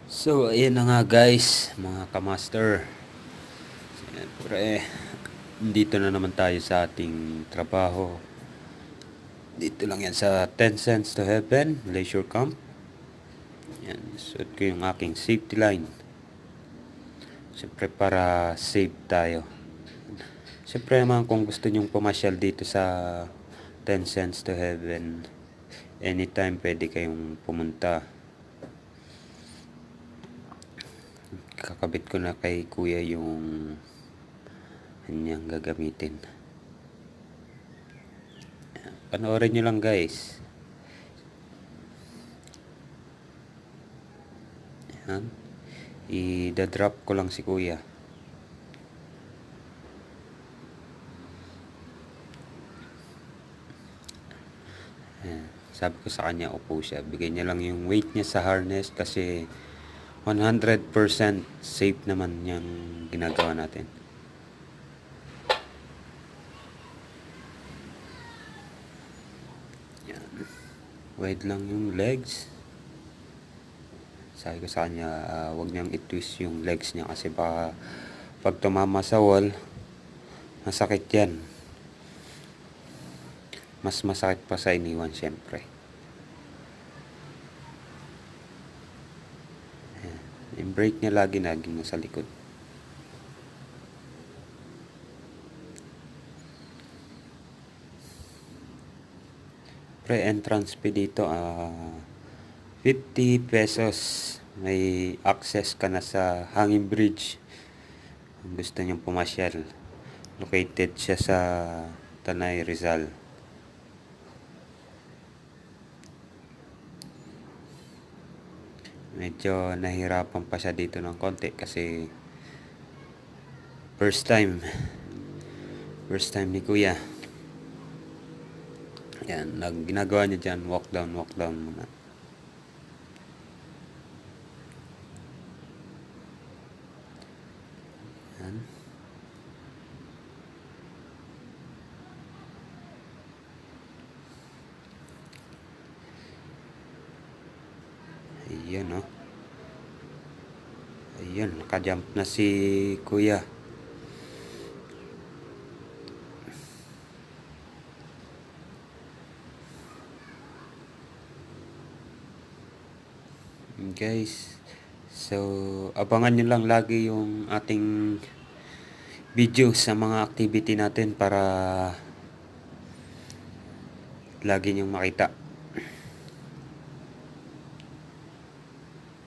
So, ayan na nga guys, mga kamaster. Siyempre, dito na naman tayo sa ating trabaho. Dito lang yan sa 10 Cents to Heaven, Leisure Camp. Yan, suot ko yung aking safety line. Siyempre, para safe tayo. Siyempre naman, kung gusto nyong pumasyal dito sa 10 Cents to Heaven, anytime pwede kayong pumunta. Kakabit ko na kay kuya yung kanyang gagamitin. Panoorin nyo lang guys. Yan. I-drop ko lang si kuya. Yan. Sabi ko sa kanya, upo siya. Bigay niya lang yung weight niya sa harness kasi 100% safe naman yung ginagawa natin. Yan. Wide lang yung legs. Sabi ko sa kanya, wag niyang i-twist yung legs niya kasi baka pag tumama sa wall, masakit yan. Mas masakit pa sa iniwan syempre. Ayan. Yung brake niya laging nasa likod. Pre-entrance fee dito 50 pesos. May access ka na sa hanging bridge. Kung gusto niyong pumasyal, located siya sa Tanay, Rizal. Medyo nahirapan pa siya dito ng konti kasi first time ni kuya. Yan, ginagawa niya dyan, walk down muna. Yan. Ayun, no? Ayun, nakajump na si kuya. Guys, so abangan nyo lang lagi yung ating video sa mga activity natin para lagi nyong makita.